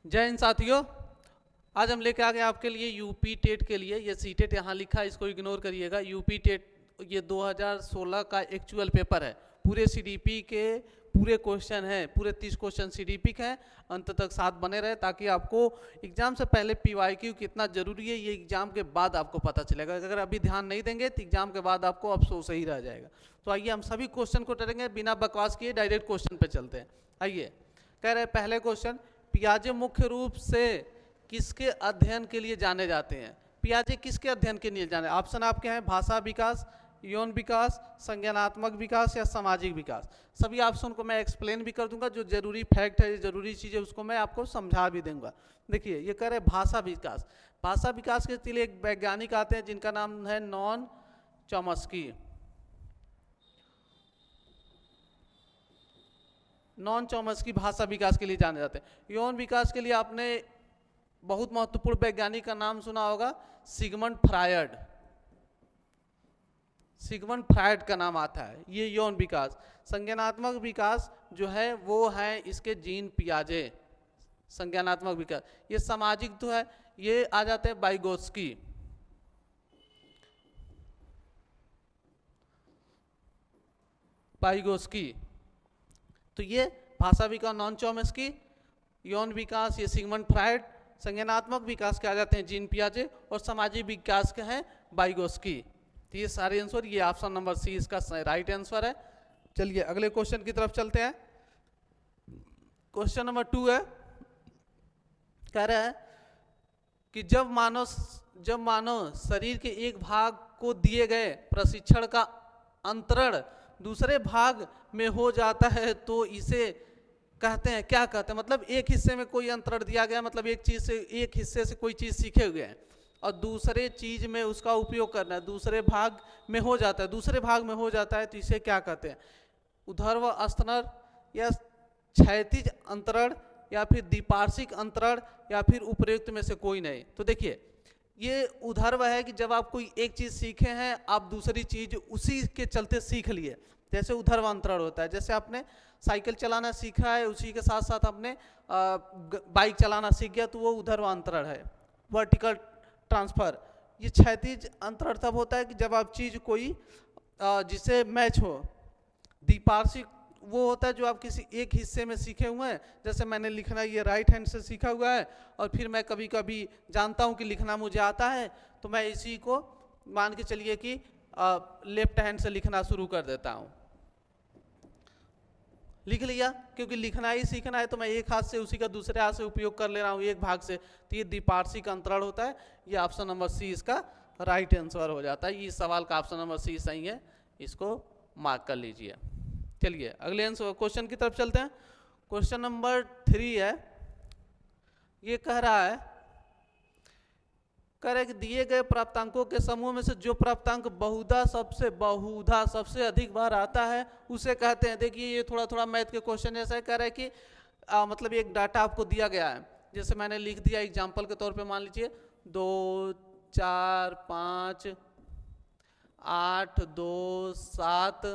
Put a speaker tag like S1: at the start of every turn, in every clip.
S1: जय हिंद साथियों, आज हम लेके आ गए आपके लिए यूपी टेट के लिए। ये सी टेट यहाँ लिखा है, इसको इग्नोर करिएगा। यूपी टेट ये 2016 का एक्चुअल पेपर है। पूरे सीडीपी के पूरे क्वेश्चन हैं, पूरे 30 क्वेश्चन सीडीपी के हैं। अंत तक साथ बने रहे ताकि आपको एग्जाम से पहले पीवाईक्यू कितना जरूरी है ये एग्जाम के बाद आपको पता चलेगा। अगर अभी ध्यान नहीं देंगे तो एग्जाम के बाद आपको अफसोस ही रह जाएगा। तो आइए हम सभी क्वेश्चन को करेंगे, बिना बकवास किए डायरेक्ट क्वेश्चन पे चलते हैं। आइए, कह रहे हैं पहले क्वेश्चन, पियाजे मुख्य रूप से किसके अध्ययन के लिए जाने जाते हैं? पियाजे किसके अध्ययन के लिए जाने? ऑप्शन आपके हैं भाषा विकास, यौन विकास, संज्ञानात्मक विकास या सामाजिक विकास। सभी ऑप्शन को मैं एक्सप्लेन भी कर दूंगा। जो जरूरी फैक्ट है, जरूरी चीज़ें, उसको मैं आपको समझा भी दूंगा। देखिए, ये कह रहे भाषा विकास। भाषा विकास के लिए एक वैज्ञानिक आते हैं जिनका नाम है नॉन चॉम्स्की। नॉन चॉम्स्की भाषा विकास के लिए जाने जाते हैं। यौन विकास के लिए आपने बहुत महत्वपूर्ण वैज्ञानिक का नाम सुना होगा, सिगमंड फ्रायड। सिगमंड फ्रायड का नाम आता है। ये यौन विकास। संज्ञानात्मक विकास जो है वो है इसके जीन पियाजे। संज्ञानात्मक विकास। ये सामाजिक तो है, ये आ जाते हैं वाइगोत्स्की। वाइगोत्स्की। तो ये भाषा विकास नॉन चॉम्स्की, यौन विकास ये सिगमंड फ्रायड, संज्ञानात्मक विकास के आ जाते हैं जीन पियाजे, और सामाजिक विकास के हैं वाइगोत्स्की। तो ये सारे आंसर, ये ऑप्शन नंबर सी इसका राइट आंसर है। चलिए अगले क्वेश्चन की तरफ चलते हैं। क्वेश्चन नंबर 2 है, कह रहा है कि जब मानव शरीर के एक भाग को दिए गए प्रशिक्षण का अंतरण दूसरे भाग में हो जाता है तो इसे कहते हैं, क्या कहते हैं? मतलब एक हिस्से में कोई अंतरण दिया गया, मतलब एक चीज से, एक हिस्से से कोई चीज सीखे हुए हैं और दूसरे चीज में उसका उपयोग करना है, दूसरे भाग में हो जाता है, दूसरे भाग में हो जाता है तो इसे क्या कहते हैं? ऊर्ध्व अस्तरण या क्षैतिज अंतरण या फिर द्विपार्श्विक अंतरण या फिर उपर्युक्त में से कोई नहीं। तो देखिए, ये ऊर्ध्व है कि जब आप कोई एक चीज सीखे हैं, आप दूसरी चीज उसी के चलते सीख लिए, जैसे ऊर्ध्व अंतरण होता है। जैसे आपने साइकिल चलाना सीखा है, उसी के साथ साथ आपने बाइक चलाना सीख गया, तो वो ऊर्ध्व अंतरण है, वर्टिकल ट्रांसफर। ये क्षैतिज अंतरण तब होता है कि जब आप चीज कोई जिसे मैच हो। द्विपार्श्विक वो होता है जो आप किसी एक हिस्से में सीखे हुए हैं। जैसे मैंने लिखना ये राइट हैंड से सीखा हुआ है और फिर मैं कभी कभी जानता हूं कि लिखना मुझे आता है, तो मैं इसी को मान के चलिए कि लेफ्ट हैंड से लिखना शुरू कर देता हूं। लिख लिया, क्योंकि लिखना ही सीखना है तो मैं एक हाथ से उसी का दूसरे हाथ से उपयोग कर ले रहा हूं एक भाग से। तो ये द्विपार्श्विक अंतरण होता है। ये ऑप्शन नंबर सी इसका राइट आंसर हो जाता है। इस सवाल का ऑप्शन नंबर सी सही है, इसको मार्क कर लीजिए। चलिए अगले आंसर क्वेश्चन की तरफ चलते हैं। क्वेश्चन नंबर 3 है, ये कह रहा है कि दिए गए प्राप्तांकों के समूह में से जो प्राप्तांक बहुधा सबसे अधिक बार आता है उसे कहते हैं। देखिए, ये थोड़ा मैथ के क्वेश्चन जैसा कह रहा है कि मतलब एक डाटा आपको दिया गया है, जैसे मैंने लिख दिया एग्जांपल के तौर पे, मान लीजिए 2 4 5 8 2 7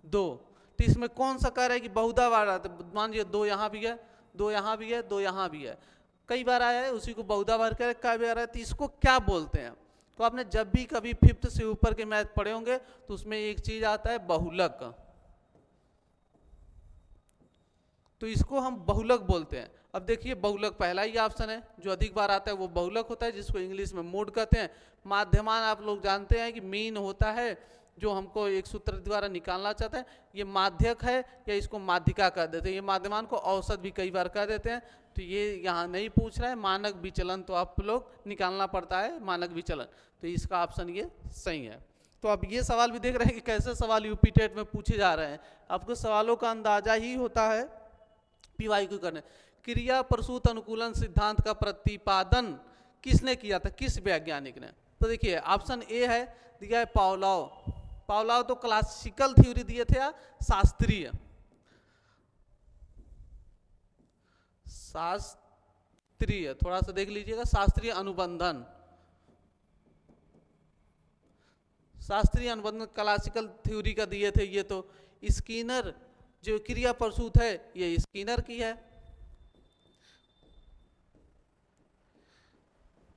S1: 2। तो इसमें कौन सा कह रहा है कि बहुधा बार आता है? मान लीजिए 2 यहाँ भी है, 2 यहाँ भी है, 2 यहाँ भी है, कई बार आया है, उसी को बहुधा बार कह कई बार आया है। तो इसको क्या बोलते हैं? तो आपने जब भी कभी 5th से ऊपर के मैथ पढ़े होंगे तो उसमें एक चीज आता है बहुलक। तो इसको हम बहुलक बोलते हैं। अब देखिए, बहुलक पहला ही ऑप्शन है, जो अधिक बार आता है वो बहुलक होता है, जिसको इंग्लिश में मोड कहते हैं। माध्यमान आप लोग जानते हैं कि मीन होता है, जो हमको एक सूत्र द्वारा निकालना चाहते हैं। ये माध्यक है या इसको माध्यिका कह देते हैं। ये माध्यमान को औसत भी कई बार कह देते हैं। तो ये यहाँ नहीं पूछ रहा है। मानक विचलन तो आप लोग निकालना पड़ता है, मानक विचलन। तो इसका ऑप्शन ये सही है। तो अब ये सवाल भी देख रहे हैं कि कैसे सवाल यूपी टेट में पूछे जा रहे हैं। आपको सवालों का अंदाजा ही होता है पीवाईक्यू करने। क्रिया प्रसूत अनुकूलन सिद्धांत का प्रतिपादन किसने किया था, किस वैज्ञानिक ने? तो देखिए, ऑप्शन ए है, दिया है पावलोव। पावलोव तो क्लासिकल थ्योरी दिए थे या शास्त्रीय? शास्त्रीय, थोड़ा सा देख लीजिएगा, शास्त्रीय अनुबंधन। शास्त्रीय अनुबंधन क्लासिकल थ्योरी का दिए थे। ये तो स्किनर जो क्रिया प्रसूत है, ये स्किनर की है।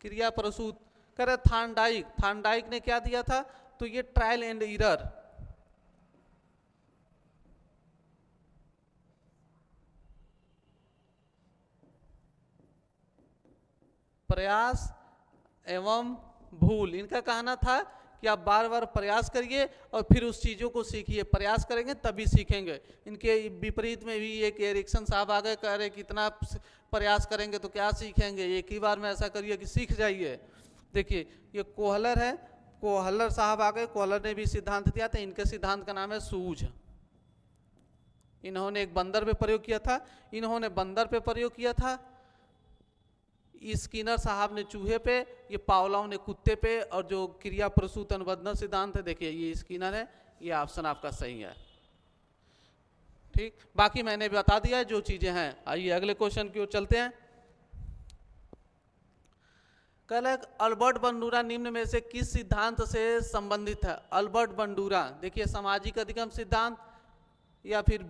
S1: क्रिया प्रसूत। कह रहे थार्नडाइक, थार्नडाइक ने क्या दिया था, तो ये ट्रायल एंड एरर, प्रयास एवं भूल। इनका कहना था कि आप बार बार प्रयास करिए और फिर उस चीज़ों को सीखिए, प्रयास करेंगे तभी सीखेंगे। इनके विपरीत में भी एक एरिक्सन साहब आ गए, कह रहे कितना प्रयास करेंगे तो क्या सीखेंगे, एक ही बार में ऐसा करिए कि सीख जाइए। देखिए ये कोहलर है, कोहलर साहब आ गए, कोहलर ने भी सिद्धांत दिया था, इनके सिद्धांत का नाम है सूझ। इन्होंने एक बंदर पे प्रयोग किया था, इन्होंने बंदर पे प्रयोग किया था, स्किनर साहब ने चूहे पे, ये पावलोव ने कुत्ते पे, और जो क्रिया प्रसूत अनुबंधन सिद्धांत है देखिए ये स्किनर है, ये ऑप्शन आपका सही है। ठीक, बाकी मैंने बता दिया है जो चीजें हैं। आइए अगले क्वेश्चन की ओर चलते हैं। कल अल्बर्ट बंडूरा निम्न में से किस सिद्धांत से संबंधित है। अल्बर्ट बंडूरा देखिए सामाजिक अधिगम सिद्धांत, या फिर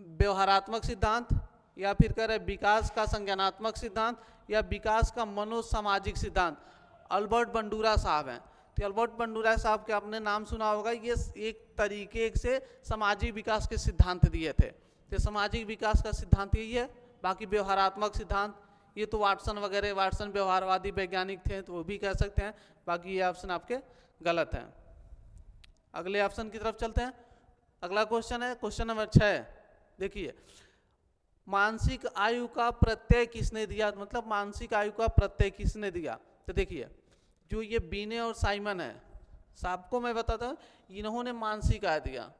S1: व्यवहारात्मक सिद्धांत, या फिर कह रहे विकास का संज्ञानात्मक सिद्धांत, या विकास का मनोसामाजिक सिद्धांत। अल्बर्ट बंडूरा साहब हैं, तो अल्बर्ट बंडूरा साहब के आपने नाम सुना होगा, ये एक तरीके से सामाजिक विकास के सिद्धांत दिए थे। तो सामाजिक विकास का सिद्धांत यही है। बाकी व्यवहारात्मक सिद्धांत ये तो वाटसन वगैरह, वाटसन व्यवहारवादी वैज्ञानिक थे तो वो भी कह सकते हैं। बाकी ये ऑप्शन आपके गलत हैं। अगले ऑप्शन की तरफ चलते हैं। अगला क्वेश्चन है क्वेश्चन नंबर 6। देखिए मानसिक आयु का प्रत्यय किसने दिया, मतलब मानसिक आयु का प्रत्यय किसने दिया। तो देखिए जो ये बीने और साइमन है, सबको मैं बताता हूँ, इन्होंने मानसिक आय दिया।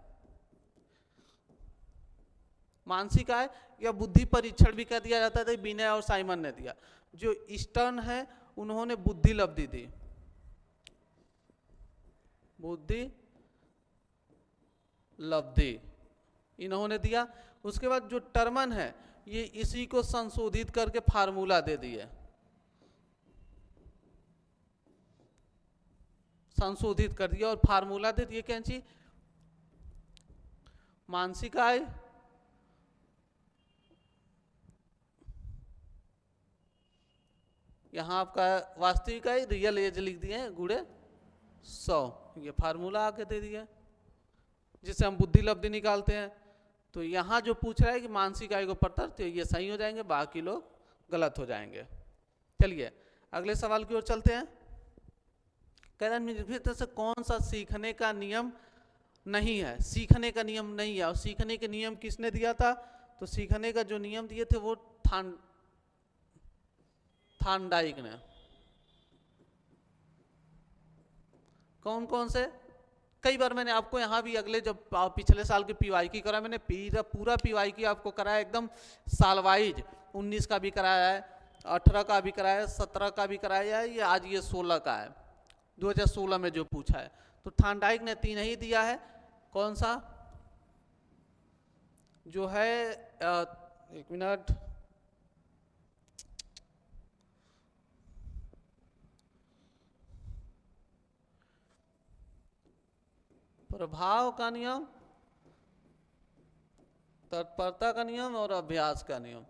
S1: मानसिक आय या बुद्धि परीक्षण भी कह दिया जाता है, बीने और साइमन ने दिया। जो स्टर्न है उन्होंने बुद्धि लब्धि दी, बुद्धि लब्धि इन्होंने दिया। उसके बाद जो टर्मन है ये इसी को संशोधित करके फार्मूला दे दिए, संशोधित कर दिया और फार्मूला दे दिए। क्या चीज, मानसिक आय यहाँ आपका वास्तविक आय रियल एज लिख दिए गुणे 100, ये फार्मूला आके दे दिया जिससे हम बुद्धि लब्धि निकालते हैं। तो यहाँ जो पूछ रहा है कि मानसिक आयु को पढ़ता, तो ये सही हो जाएंगे, बाकी लोग गलत हो जाएंगे। चलिए अगले सवाल की ओर चलते हैं। कह रहे हैं से कौन सा सीखने का नियम नहीं है, सीखने का नियम नहीं है। और सीखने के नियम किसने दिया था, तो सीखने का जो नियम दिए थे वो थार्नडाइक ने। कौन कौन से, कई बार मैंने आपको यहाँ भी अगले जब पिछले साल के पीवाई की करा, मैंने पूरा पीवाई की आपको कराया एकदम साल वाइज। 19 का भी कराया है, 18 का भी कराया है, 17 का भी कराया है, ये आज ये 16 का है, 2016 में जो पूछा है। तो थार्नडाइक ने 3 ही दिया है। कौन सा जो है, एक मिनट, प्रभाव का नियम, तत्परता का नियम और अभ्यास का नियम।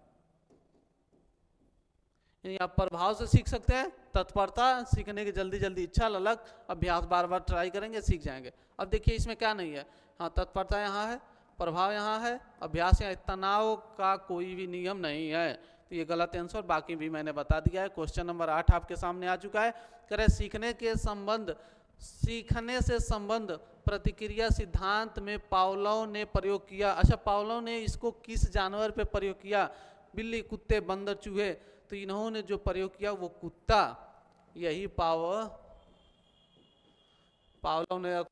S1: यानी आप प्रभाव से सीख सकते हैं, तत्परता सीखने की जल्दी जल्दी इच्छा ललक, अभ्यास बार बार ट्राई करेंगे सीख जाएंगे। अब देखिए इसमें क्या नहीं है, हाँ तत्परता यहाँ है, प्रभाव यहाँ है, अभ्यास यहाँ, तनाव का कोई भी नियम नहीं है, तो ये गलत आंसर। बाकी भी मैंने बता दिया है। क्वेश्चन नंबर 8 आपके सामने आ चुका है। करें सीखने के संबंध, सीखने से संबंध प्रतिक्रिया सिद्धांत में पावलोव ने प्रयोग किया। अच्छा, पावलोव ने इसको किस जानवर पे प्रयोग किया, बिल्ली, कुत्ते, बंदर, चूहे। तो इन्होंने जो प्रयोग किया वो कुत्ता, यही पावलोव ने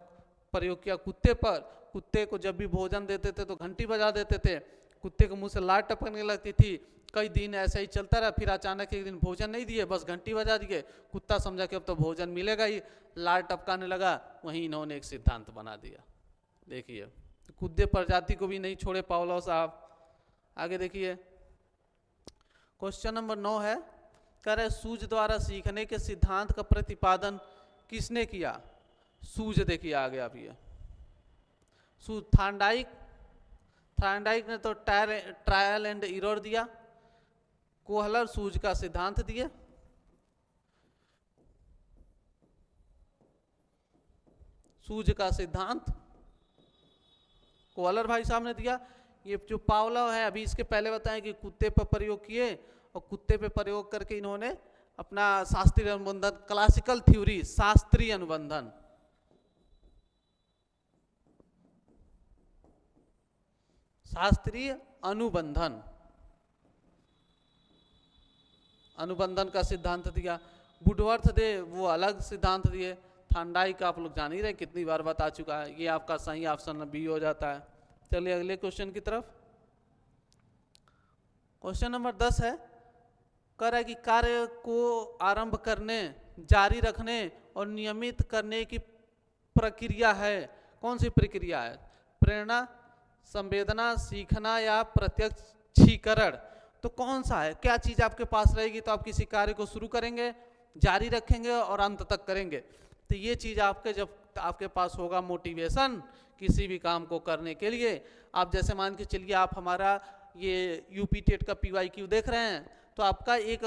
S1: प्रयोग किया कुत्ते पर। कुत्ते को जब भी भोजन देते थे तो घंटी बजा देते थे, कुत्ते के मुंह से लार टपकने लगती थी। कई दिन ऐसे ही चलता रहा, फिर अचानक एक दिन भोजन नहीं दिए, बस घंटी बजा दिए, कुत्ता समझा कि अब तो भोजन मिलेगा ही, लार टपकाने लगा। वहीं इन्होंने एक सिद्धांत बना दिया। देखिए कुत्ते प्रजाति को भी नहीं छोड़े पावलोव साहब। आगे देखिए क्वेश्चन नंबर 9 है, कह रहे सूझ द्वारा सीखने के सिद्धांत का प्रतिपादन किसने किया। सूझ देखिए आगे आप, ये सूझ थार्नडाइक ने तो ट्रायल एंड एरर दिया, कोहलर सूझ का सिद्धांत दिए, सूझ का सिद्धांत। कोलर भाई साहब ने दिया। ये जो पावलोव है, अभी इसके पहले बताएं कि कुत्ते पर प्रयोग किए और कुत्ते पे प्रयोग करके इन्होंने अपना शास्त्रीय अनुबंधन, क्लासिकल थ्योरी, शास्त्रीय अनुबंधन, शास्त्रीय अनुबंधन, अनुबंधन का सिद्धांत दिया। वुडवर्थ दे वो अलग सिद्धांत दिए। थॉर्नडाइक आप लोग जान ही रहे, कितनी बार बता चुका है। ये आपका सही ऑप्शन बी हो जाता है। चलिए अगले क्वेश्चन की तरफ। क्वेश्चन नंबर 10 है, कह रहा है कि कार्य को आरंभ करने, जारी रखने और नियमित करने की प्रक्रिया है। कौन सी प्रक्रिया है? प्रेरणा, संवेदना, सीखना या प्रत्यक्षीकरण। तो कौन सा है? क्या चीज आपके पास रहेगी तो आप किसी कार्य को शुरू करेंगे, जारी रखेंगे और अंत तक करेंगे। तो ये चीज आपके, जब आपके पास होगा मोटिवेशन किसी भी काम को करने के लिए। आप जैसे मान के चलिए, आप हमारा ये यूपी टेट का PYQ देख रहे हैं, तो आपका एक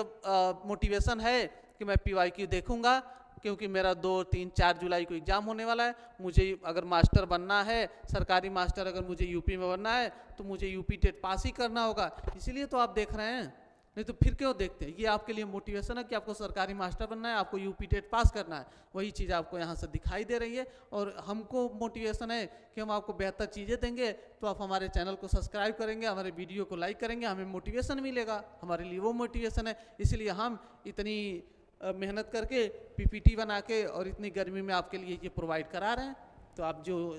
S1: मोटिवेशन है कि मैं PYQ देखूंगा क्योंकि मेरा 2, 3, 4 जुलाई को एग्जाम होने वाला है। मुझे अगर मास्टर बनना है, सरकारी मास्टर अगर मुझे यूपी में बनना है, तो मुझे यूपी टेट पास ही करना होगा। इसीलिए तो आप देख रहे हैं, नहीं तो फिर क्यों देखते हैं? ये आपके लिए मोटिवेशन है कि आपको सरकारी मास्टर बनना है, आपको यूपी टेट पास करना है। वही चीज़ आपको यहाँ से दिखाई दे रही है। और हमको मोटिवेशन है कि हम आपको बेहतर चीज़ें देंगे, तो आप हमारे चैनल को सब्सक्राइब करेंगे, हमारे वीडियो को लाइक करेंगे, हमें मोटिवेशन मिलेगा। हमारे लिए वो मोटिवेशन है। इसलिए हम इतनी मेहनत करके PPT बना के और इतनी गर्मी में आपके लिए ये प्रोवाइड करा रहे हैं। तो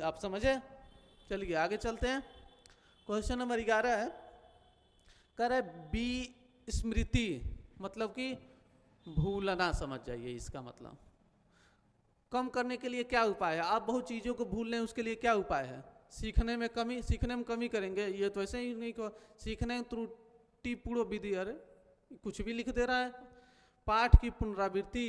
S1: आप समझे। चलिए आगे चलते हैं। क्वेश्चन नंबर 11 है, कह रहा है विस्मृति, मतलब कि भूलना, समझ जाइए इसका मतलब। कम करने के लिए क्या उपाय है? आप बहुत चीज़ों को भूल लें, उसके लिए क्या उपाय है? सीखने में कमी करेंगे। ये तो ऐसे ही नहीं को सीखने त्रुटिपूर्ण विधि, अरे कुछ भी लिख दे रहा है। पाठ की पुनरावृत्ति,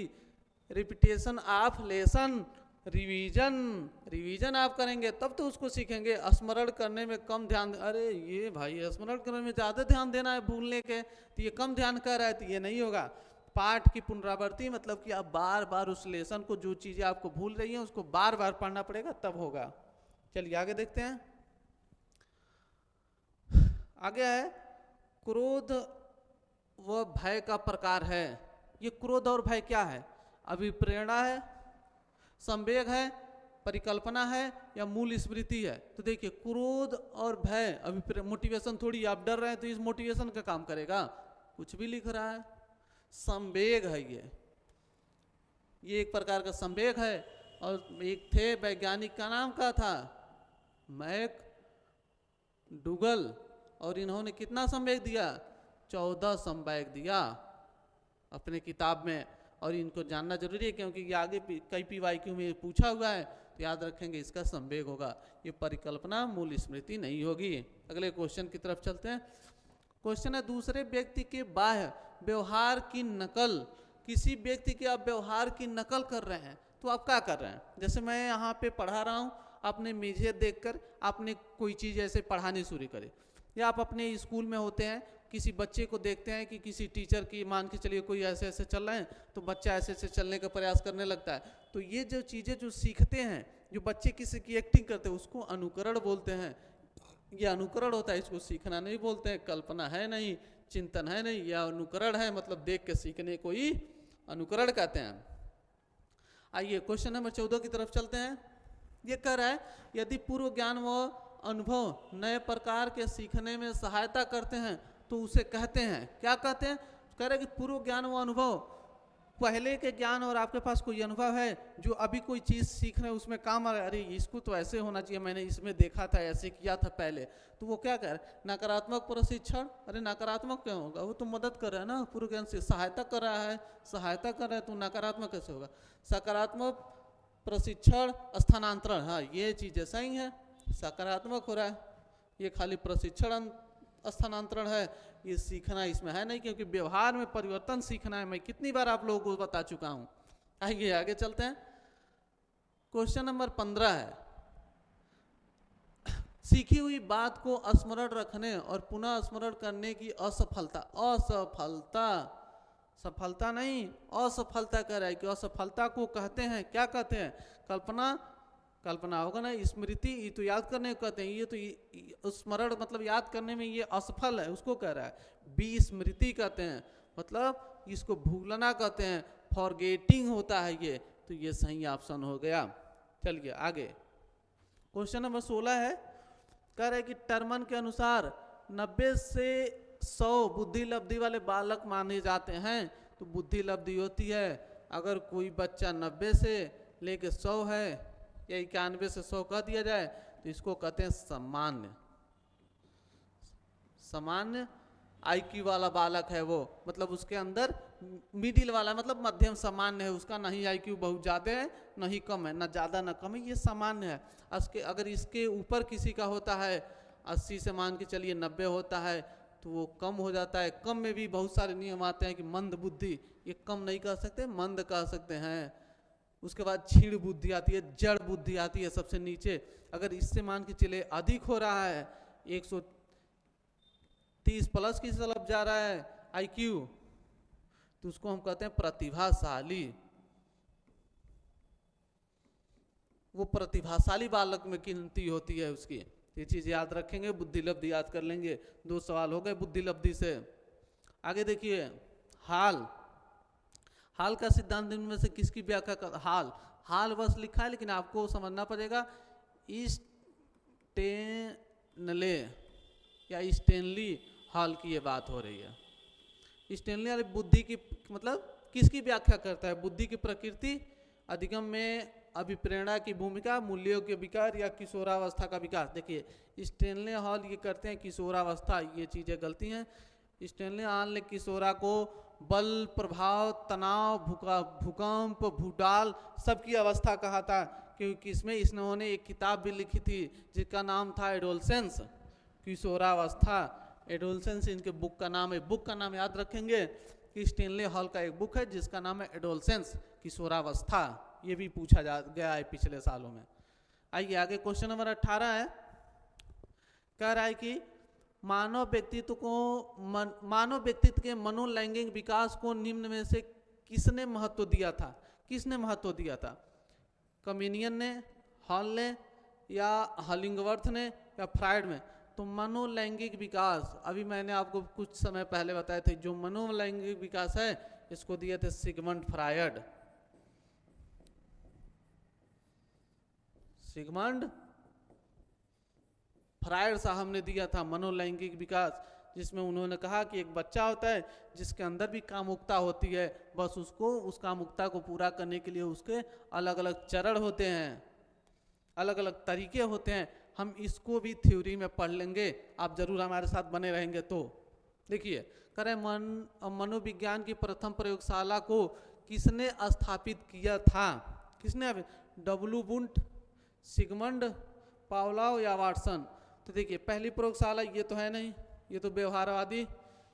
S1: रिपीटेशन ऑफ लेसन, रिवीजन आप करेंगे तब तो उसको सीखेंगे। स्मरण करने में कम ध्यान, अरे ये भाई स्मरण करने में ज़्यादा ध्यान देना है भूलने के, तो ये कम ध्यान कर रहा है, तो ये नहीं होगा। पाठ की पुनरावृत्ति मतलब कि आप बार बार उस लेसन को, जो चीज़ें आपको भूल रही हैं उसको बार बार पढ़ना पड़ेगा, तब होगा। चलिए आगे देखते हैं। आगे है क्रोध व भय का प्रकार है। ये क्रोध और भय क्या है? अभिप्रेरणा है, संवेग है, परिकल्पना है या मूल स्मृति है? तो देखिए, क्रोध और भय मोटिवेशन थोड़ी, आप डर रहे हैं तो इस मोटिवेशन का काम करेगा? कुछ भी लिख रहा है। संवेग है ये एक प्रकार का संवेग है। और एक थे वैज्ञानिक का नाम क्या था? मैक डुगल। और इन्होंने कितना संवेग दिया? 14 संवेग दिया अपने किताब में। और इनको जानना जरूरी है क्योंकि ये आगे कई PYQ में पूछा हुआ है, तो याद रखेंगे इसका संवेग होगा। ये परिकल्पना, मूल स्मृति नहीं होगी। अगले क्वेश्चन की तरफ चलते हैं। क्वेश्चन है, दूसरे व्यक्ति के बाह्य व्यवहार की नकल। किसी व्यक्ति के आप व्यवहार की नकल कर रहे हैं, तो आप क्या कर रहे हैं? जैसे मैं यहाँ पे पढ़ा रहा हूँ, आपने मुझे देखकर आपने कोई चीज़ ऐसे पढ़ानी शुरू करी। या आप अपने स्कूल में होते हैं, किसी बच्चे को देखते हैं कि किसी टीचर की, मान के चलिए कोई ऐसे ऐसे चल रहे हैं, तो बच्चा ऐसे ऐसे चलने का प्रयास करने लगता है। तो ये जो चीज़ें जो सीखते हैं, जो बच्चे किसी की एक्टिंग करते हैं, उसको अनुकरण बोलते हैं। ये अनुकरण होता है, इसको सीखना नहीं बोलते हैं। कल्पना है नहीं, चिंतन है नहीं, यह अनुकरण है, मतलब देख के सीखने को ही अनुकरण कहते हैं। आइए क्वेश्चन नंबर 14 की तरफ चलते हैं। ये कह रहा है, यदि पूर्व ज्ञान व अनुभव नए प्रकार के सीखने में सहायता करते हैं तो उसे कहते हैं, क्या कहते हैं? कह रहे हैं कि पूर्व ज्ञान व अनुभव, पहले के ज्ञान और आपके पास कोई अनुभव है जो अभी कोई चीज़ सीख रहे हैं उसमें काम आ रहा है। अरे इसको तो ऐसे होना चाहिए, मैंने इसमें देखा था, ऐसे किया था पहले। तो वो क्या कर, नकारात्मक प्रशिक्षण। अरे नकारात्मक क्यों होगा? वो तो मदद कर रहा है ना, पूर्व ज्ञान से सहायता कर रहा है, तो नकारात्मक कैसे होगा? सकारात्मक प्रशिक्षण, स्थानांतरण, हाँ ये चीज़ें सही है, सकारात्मक हो रहा है। ये खाली प्रशिक्षण स्थानांतरण है, ये सीखना इसमें है नहीं, क्योंकि व्यवहार में परिवर्तन सीखना है। मैं कितनी बार आप लोगों को बता चुका हूं। आइए आगे चलते हैं। क्वेश्चन नंबर 15 है, सीखी हुई बात को स्मरण रखने और पुनः स्मरण करने की असफलता। सफलता नहीं, असफलता कह रहा है कि असफलता को कहते हैं, क्या कहते हैं? कल्पना, कल्पना होगा ना। स्मृति ये तो याद करने को कहते हैं, ये तो स्मरण मतलब याद करने में ये असफल है, उसको कह रहा है। विस्मृति कहते हैं, मतलब इसको भूलना कहते हैं, फॉरगेटिंग होता है ये। तो ये सही ऑप्शन हो गया। चलिए आगे, क्वेश्चन नंबर 16 है, कह रहा है कि टर्मन के अनुसार 90 से 100 बुद्धि लब्धि वाले बालक माने जाते हैं। तो बुद्धि लब्धि होती है अगर कोई बच्चा 90 से लेके 100 है या 91 से 100 कह दिया जाए तो इसको कहते हैं सामान्य। सामान्य आईक्यू वाला बालक है वो, मतलब उसके अंदर मिडिल वाला, मतलब मध्यम सामान्य है, उसका नहीं आईक्यू बहुत ज़्यादा है नहीं कम है, ना ज़्यादा ना कम है, ये सामान्य है। अगर इसके ऊपर किसी का होता है 80 से मान के चलिए 90 होता है तो वो कम हो जाता है। कम में भी बहुत सारे नियम आते हैं कि मंद बुद्धि, ये कम नहीं कह सकते, मंद कह सकते हैं। उसके बाद क्षीण बुद्धि आती है, जड़ बुद्धि आती है सबसे नीचे। अगर इससे मान के चले अधिक हो रहा है, 130 प्लस की तरफ जा रहा है आईक्यू, तो उसको हम कहते हैं प्रतिभाशाली। वो प्रतिभाशाली बालक में गिनती होती है उसकी। ये चीज याद रखेंगे, बुद्धि लब्धि याद कर लेंगे। 2 सवाल हो गए बुद्धि लब्धि से। आगे देखिए, हाल का सिद्धांत इनमें से किसकी व्याख्या कर? हाल बस लिखा है लेकिन आपको समझना पड़ेगा। स्टेनले या स्टेनली हॉल की ये बात हो रही है। स्टेनली वाली बुद्धि की मतलब किसकी व्याख्या करता है? बुद्धि की प्रकृति, अधिगम में अभिप्रेरणा की भूमिका, मूल्यों के विकार या किशोरावस्था का विकास। देखिए स्टेनले हॉल ये करते हैं किशोरावस्था, ये चीज़ें गलती हैं। स्टेनले हॉल ने किशोरा को बल, प्रभाव, तनाव, भूकंप, भूडाल सबकी अवस्था कहा था, क्योंकि इसमें इन्होंने एक किताब भी लिखी थी जिसका नाम था एडोलसेंस, किशोरावस्था। एडोलसेंस इनके बुक का नाम है। बुक का नाम याद रखेंगे कि स्टेनले हॉल का एक बुक है जिसका नाम है एडोलसेंस, किशोरावस्था। ये भी पूछा गया है पिछले सालों में। आइए आगे, क्वेश्चन नंबर 18 है, कह रहा है कि मानव व्यक्तित्व के मनोलैंगिक विकास को निम्न में से किसने महत्व दिया था? किसने महत्व दिया था? कम्युनियन ने, हॉल ने, या हलिंगवर्थ ने, या फ्रायड में? तो मनोलैंगिक विकास अभी मैंने आपको कुछ समय पहले बताए थे, जो मनोलैंगिक विकास है इसको दिए थे सिगमंड फ्रायड। सिगमंड फ्रायड साहब ने दिया था मनोलैंगिक विकास, जिसमें उन्होंने कहा कि एक बच्चा होता है जिसके अंदर भी कामुकता होती है, बस उसको उस कामुकता को पूरा करने के लिए उसके अलग अलग चरण होते हैं, अलग अलग तरीके होते हैं। हम इसको भी थ्योरी में पढ़ लेंगे, आप जरूर हमारे साथ बने रहेंगे। तो देखिए, करें मनोविज्ञान की प्रथम प्रयोगशाला को किसने स्थापित किया था? किसने? डब्ल्यू बुंट, सिगमंड, पावलोव या वाटसन? तो देखिए, पहली प्रयोगशाला ये तो है नहीं, ये तो व्यवहारवादी,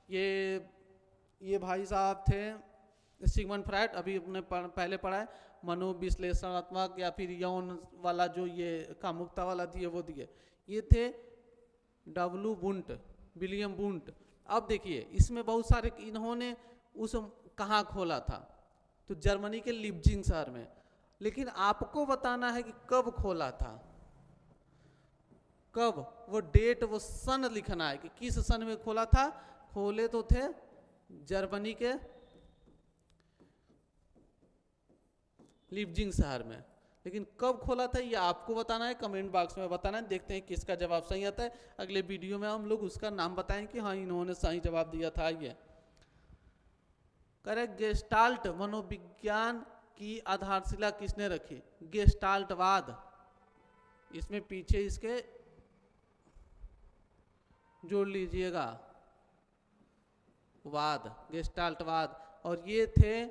S1: ये भाई साहब थे सिगमंड फ्रायड, अभी अपने पहले पढ़ा है, मनोविश्लेषणात्मक या फिर यौन वाला जो ये कामुकता वाला दिए वो दिए, ये थे डब्ल्यू बुंट, विलियम बुंट। अब देखिए इसमें बहुत सारे, इन्होंने उस कहाँ खोला था? तो जर्मनी के लिप्जिंग शहर में। लेकिन आपको बताना है कि कब खोला था, कब, वो डेट, वो सन लिखना है कि किस सन में खोला था। खोले तो थे जर्मनी के लिप्जिंग शहर में, लेकिन कब खोला था ये आपको बताना है, कमेंट बॉक्स में बताना है। देखते हैं किसका जवाब सही आता है। अगले वीडियो में हम लोग उसका नाम बताएं कि हाँ इन्होंने सही जवाब दिया था। ये करेक्ट, गेस्टाल्ट मनोविज्ञान की आधारशिला किसने रखी? गेस्टाल्टवाद। इसमें पीछे इसके जोड़ लीजिएगा, वाद, गेस्टाल्टवाद। और ये थे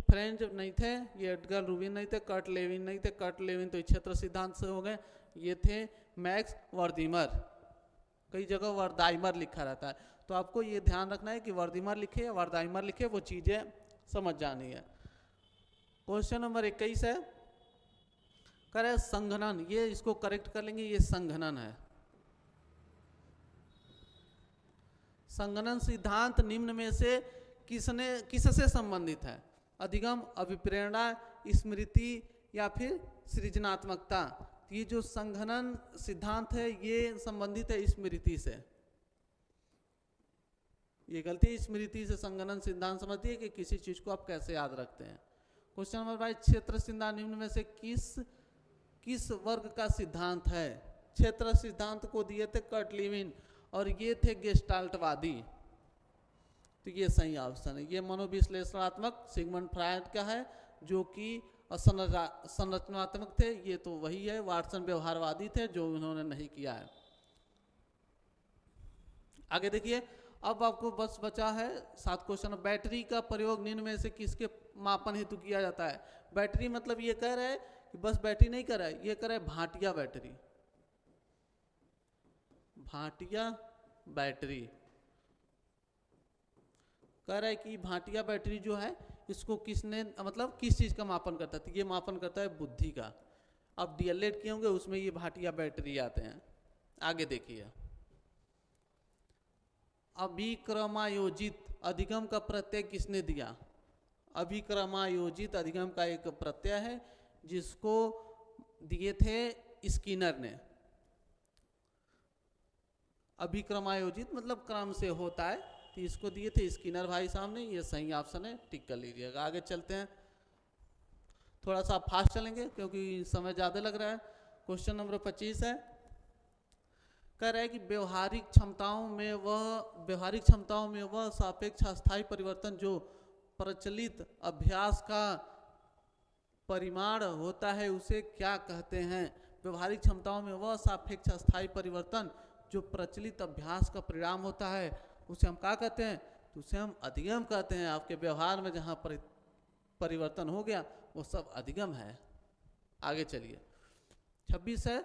S1: फ्रेंच नहीं थे, ये एडगर रूबिन नहीं थे, कर्ट लेविन नहीं थे। कर्ट लेविन तो क्षेत्र सिद्धांत से हो गए। ये थे मैक्स वर्दीमर, कई जगह वर्दाइमर लिखा रहता है, तो आपको ये ध्यान रखना है कि वर्दीमर लिखे या वर्दाइमर लिखे, वो चीज़ें समझ जानी है। क्वेश्चन नंबर 21 है, करे संघनन, ये इसको करेक्ट कर लेंगे, ये संघनन है। संघनन सिद्धांत निम्न में से किससे संबंधित है? अधिगम, अभिप्रेरणा, स्मृति या फिर सृजनात्मकता? ये जो संघनन सिद्धांत है ये संबंधित है स्मृति से। ये गलती है, स्मृति से संघनन सिद्धांत समझती है कि किसी चीज को आप कैसे याद रखते हैं। क्वेश्चन नंबर 22, क्षेत्र सिद्धांत निम्न में से किस वर्ग का सिद्धांत है? क्षेत्र सिद्धांत को दिए थे कर्ट लीविन और ये थे गेस्टाल्टवादी, तो ये सही ऑप्शन है। ये मनोविश्लेषणात्मक सिगमंड फ्रायड का है जो कि संरचनात्मक थे, ये तो वही है। वाटसन व्यवहारवादी थे जो उन्होंने नहीं किया है। आगे देखिए, अब आपको बस बचा है 7 क्वेश्चन। बैटरी का प्रयोग निम्न में से किसके मापन हेतु किया जाता है? बैटरी मतलब ये कह रहा है कि बस बैटरी नहीं कर रहा है, ये कह रहा है भाटिया बैटरी। भाटिया बैटरी कह रहा है कि भाटिया बैटरी जो है इसको किसने, मतलब किस चीज का मापन करता है? तो ये मापन करता है बुद्धि का। अब डीएलएड किए होंगे उसमें ये भाटिया बैटरी आते हैं। आगे देखिए, अभिक्रमायोजित अधिगम का प्रत्यय किसने दिया? अभिक्रमायोजित अधिगम का एक प्रत्यय है जिसको दिए थे स्किनर ने। अभिक्रमायोजित मतलब क्रम से होता है, तो इसको दिए थे स्किनर भाई साहब ने। ये सही ऑप्शन है, टिक कर लीजिएगा। आगे चलते हैं, थोड़ा सा फास्ट चलेंगे क्योंकि समय ज़्यादा लग रहा है। क्वेश्चन नंबर 25 है, कह रहा है कि व्यवहारिक क्षमताओं में वह सापेक्ष अस्थायी परिवर्तन जो प्रचलित अभ्यास का परिमाण होता है उसे क्या कहते हैं? व्यवहारिक क्षमताओं में वह सापेक्ष अस्थायी परिवर्तन जो प्रचलित अभ्यास का परिणाम होता है उसे हम क्या कहते हैं? तो उसे हम अधिगम कहते हैं। आपके व्यवहार में जहाँ परिवर्तन हो गया वो सब अधिगम है। आगे चलिए, 26 है,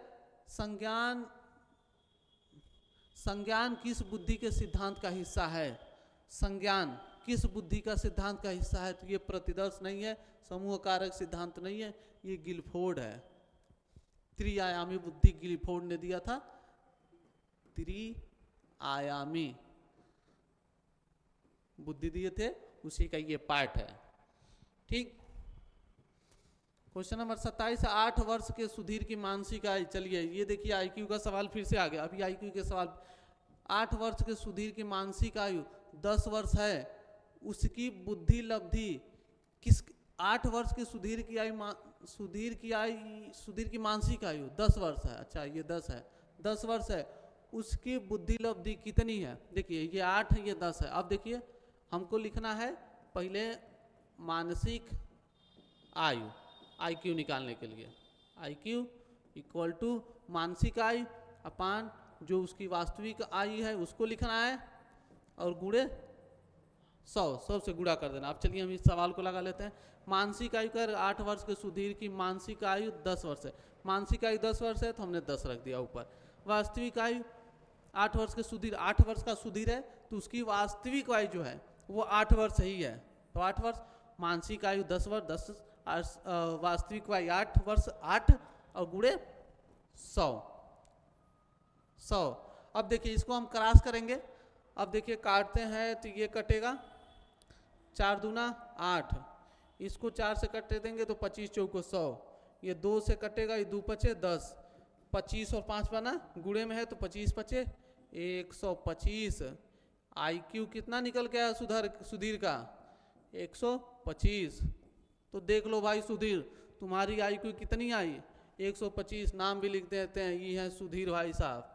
S1: संज्ञान किस बुद्धि के सिद्धांत का हिस्सा है? संज्ञान किस बुद्धि का सिद्धांत का हिस्सा है? तो ये प्रतिदर्श नहीं है, समूह कारक सिद्धांत नहीं है, ये गिलफोर्ड है। त्रिआयामी बुद्धि गिलफोर्ड ने दिया था, त्रिआयामी बुद्धि दिए थे, उसी का ये पार्ट है। ठीक। क्वेश्चन नंबर 27, 8 वर्ष के सुधीर की मानसिक आयु। चलिए ये देखिए, आईक्यू का सवाल फिर से आ गया। अभी आईक्यू के सवाल, 8 वर्ष के सुधीर की मानसिक आयु 10 वर्ष है, उसकी बुद्धि लब्धि किस? 8 वर्ष के सुधीर की मानसिक आयु 10 वर्ष है। अच्छा ये 10 वर्ष है, उसकी बुद्धि लब्धि कितनी है? देखिए ये 8 है, ये 10 है। अब देखिए हमको लिखना है पहले मानसिक आयु, आईक्यू निकालने के लिए आईक्यू इक्वल टू मानसिक आयु अपान जो उसकी वास्तविक आयु है उसको लिखना है और गुणे 100 से गुणा कर देना। अब चलिए हम इस सवाल को लगा लेते हैं। मानसिक आयु कर 8 वर्ष के सुधीर की मानसिक आयु 10 वर्ष है। मानसिक आयु 10 वर्ष है तो हमने 10 रख दिया ऊपर। वास्तविक आयु 8 वर्ष के सुधीर, 8 वर्ष का सुधीर है तो उसकी वास्तविक आयु जो है वो 8 वर्ष ही है, तो 8 वर्ष। मानसिक आयु 10 वर्ष, 10 वास्तविक आयु 8 वर्ष, 8 और गुणे 100। अब देखिए इसको हम क्रॉस करेंगे। अब देखिए काटते हैं तो ये कटेगा 4 दूना 8, इसको 4 से कटे देंगे तो 25 चौको 100, ये 2 से कटेगा, ये 2 पचे 10, 25 और 5 बना गुणे में है तो 25 पचे 125। आईक्यू कितना निकल गया सुधीर का? 125। तो देख लो भाई सुधीर, तुम्हारी आईक्यू कितनी आई? 125। नाम भी लिख देते हैं, ये है सुधीर भाई साहब।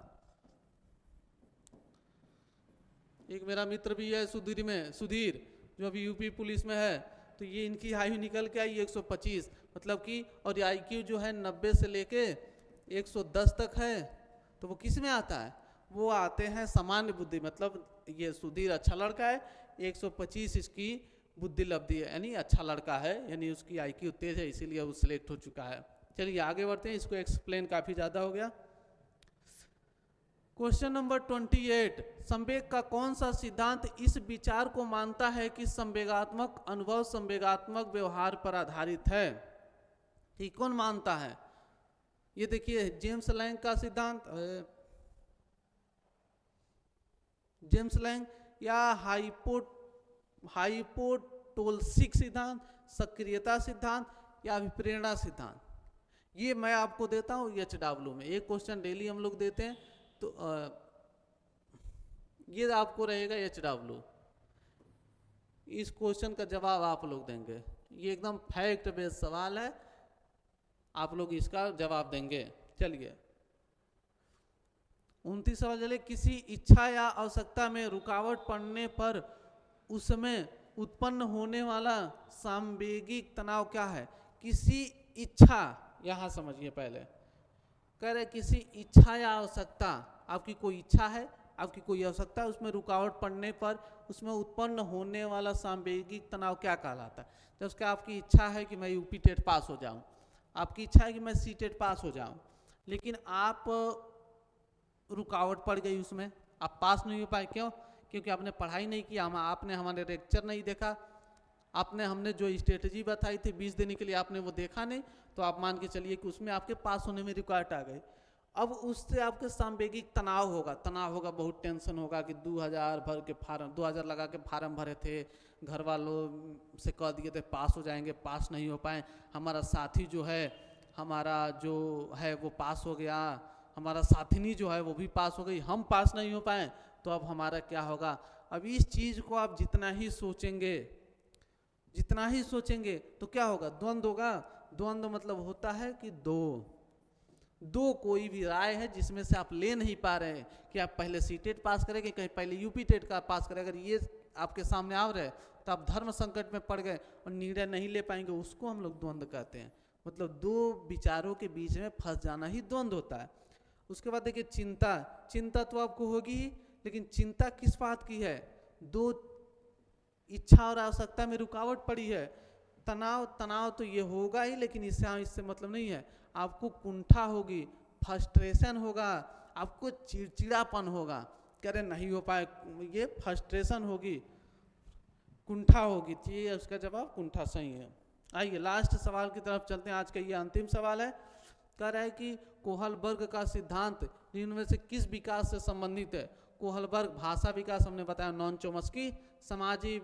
S1: एक मेरा मित्र भी है सुधीर जो अभी यूपी पुलिस में है, तो ये इनकी आयु निकल के आई 125, मतलब कि, और आईक्यू जो है 90 से लेके 110 तक है, तो वो किस में आता है? वो आते हैं सामान्य बुद्धि, मतलब ये सुधीर अच्छा लड़का है, 125 इसकी बुद्धि लब्धि है, यानी अच्छा लड़का है, यानी उसकी आईक्यू तेज है, इसीलिए वो सिलेक्ट हो चुका है। चलिए आगे बढ़ते हैं, इसको एक्सप्लेन काफी ज्यादा हो गया। क्वेश्चन नंबर 28, संवेग का कौन सा सिद्धांत इस विचार को मानता है कि संवेगात्मक अनुभव संवेगात्मक व्यवहार पर आधारित है? ठीक, कौन मानता है? ये देखिए जेम्स लैंग का सिद्धांत, जेम्स लैंग, या हाइपोटोल्सिक सिद्धांत, सक्रियता सिद्धांत, या अभिप्रेरणा सिद्धांत। ये मैं आपको देता हूँ HW में, एक क्वेश्चन डेली हम लोग देते हैं, तो ये आपको रहेगा HW। इस क्वेश्चन का जवाब आप लोग देंगे, ये एकदम फैक्ट बेस्ड सवाल है, आप लोग इसका जवाब देंगे। चलिए 29 सवाल चले, किसी इच्छा या आवश्यकता में रुकावट पड़ने पर उसमें उत्पन्न होने वाला सांवेगिक तनाव क्या है? किसी इच्छा, यहां समझिए पहले, कह रहे किसी इच्छा या आवश्यकता, आपकी कोई इच्छा है, आपकी कोई आवश्यकता है, उसमें रुकावट पड़ने पर उसमें उत्पन्न होने वाला सांवेगिक तनाव क्या कहलाता है? जब उसका आपकी इच्छा है कि मैं यूपी टेट पास हो जाऊं, आपकी इच्छा है कि मैं सी टेट पास हो जाऊं, लेकिन आप रुकावट पड़ गई उसमें, आप पास नहीं हो पाए। क्यों? क्योंकि आपने पढ़ाई नहीं किया, आपने हमारे लेक्चर नहीं देखा, आपने हमने जो स्ट्रेटजी बताई थी 20 देने के लिए आपने वो देखा नहीं, तो आप मान के चलिए कि उसमें आपके पास होने में रुकावट आ गई। अब उससे आपके सांवेगिक तनाव होगा, बहुत टेंशन होगा कि 2000 भर के फार्म, 2000 लगा के फार्म भरे थे, घर वालों से कह दिए थे पास हो जाएंगे, पास नहीं हो पाए, हमारा साथी जो है, हमारा जो है वो पास हो गया, हमारा साथिनी जो है वो भी पास हो गई, हम पास नहीं हो पाए, तो अब हमारा क्या होगा? अब इस चीज़ को आप जितना ही सोचेंगे तो क्या होगा? द्वंद्व होगा। द्वंद्व मतलब होता है कि दो कोई भी राय है जिसमें से आप ले नहीं पा रहे हैं कि आप पहले सी टेट पास करेंगे, कहीं पहले यूपी टेट का पास करें, अगर ये आपके सामने आ रहे तो आप धर्म संकट में पड़ गए और निर्णय नहीं ले पाएंगे, उसको हम लोग द्वंद्व कहते हैं। मतलब दो विचारों के बीच में फंस जाना ही द्वंद्व होता है। उसके बाद देखिए चिंता तो आपको होगी ही, लेकिन चिंता किस बात की है? दो इच्छा और आवश्यकता में रुकावट पड़ी है। तनाव तो ये होगा ही, लेकिन इससे मतलब नहीं है। आपको कुंठा होगी, फ्रस्ट्रेशन होगा, आपको चिड़चिड़ापन होगा, कह रहे नहीं हो पाए, ये फ्रस्ट्रेशन होगी, कुंठा होगी, तो ये उसका जवाब कुंठा सही है। आइए लास्ट सवाल की तरफ चलते हैं, आज का ये अंतिम सवाल है। कह रहा है कि कोहलबर्ग का सिद्धांत निम्न से किस विकास से संबंधित है? कोहलबर्ग भाषा विकास हमने बताया नॉन चोम्स्की, सामाजिक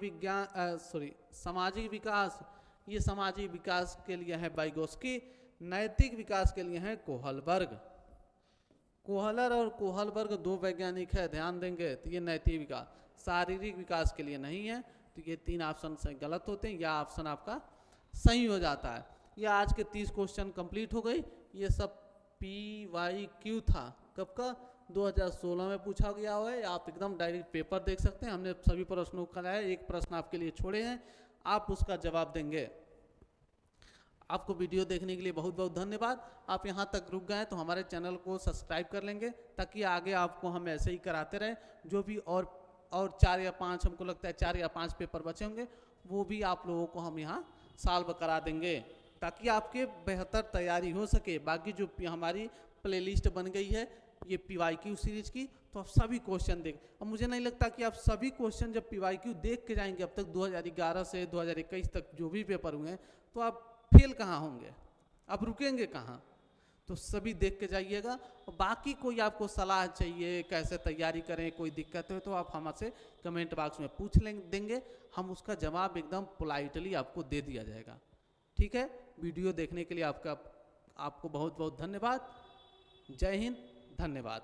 S1: विकास, ये सामाजिक विकास के लिए है वाइगोस्की, नैतिक विकास के लिए है कोहलबर्ग। कोहलर और कोहलबर्ग दो वैज्ञानिक है, ध्यान देंगे, तो ये नैतिक विकास, शारीरिक विकास के लिए नहीं है, तो ये 3 ऑप्शन से गलत होते हैं, या ऑप्शन आपका सही हो जाता है। ये आज के 30 क्वेश्चन कंप्लीट हो गई। ये सब PYQ था, कब का? 2016 में पूछा गया हुआ है, आप एकदम डायरेक्ट पेपर देख सकते हैं, हमने सभी प्रश्नों का कराया, एक प्रश्न आपके लिए छोड़े हैं, आप उसका जवाब देंगे। आपको वीडियो देखने के लिए बहुत बहुत धन्यवाद। आप यहाँ तक रुक गए तो हमारे चैनल को सब्सक्राइब कर लेंगे, ताकि आगे आपको हम ऐसे ही कराते रहें। जो भी और 4 या 5, हमको लगता है 4 या 5 पेपर बचे होंगे, वो भी आप लोगों को हम यहाँ सॉल्व करा देंगे, ताकि आपके बेहतर तैयारी हो सके। बाकी जो हमारी प्लेलिस्ट बन गई है ये PYQ सीरीज की, तो आप सभी क्वेश्चन देख, अब मुझे नहीं लगता कि आप सभी क्वेश्चन जब PYQ देख के जाएंगे, अब तक 2011 से 2021 तक जो भी पेपर हुए हैं, तो आप फेल कहाँ होंगे, आप रुकेंगे कहाँ? तो सभी देख के जाइएगा। और बाकी कोई आपको सलाह चाहिए कैसे तैयारी करें, कोई दिक्कत है तो आप हमसे कमेंट बॉक्स में पूछ देंगे, हम उसका जवाब एकदम पोलाइटली आपको दे दिया जाएगा। ठीक है, वीडियो देखने के लिए आपको बहुत बहुत धन्यवाद। जय हिंद, धन्यवाद।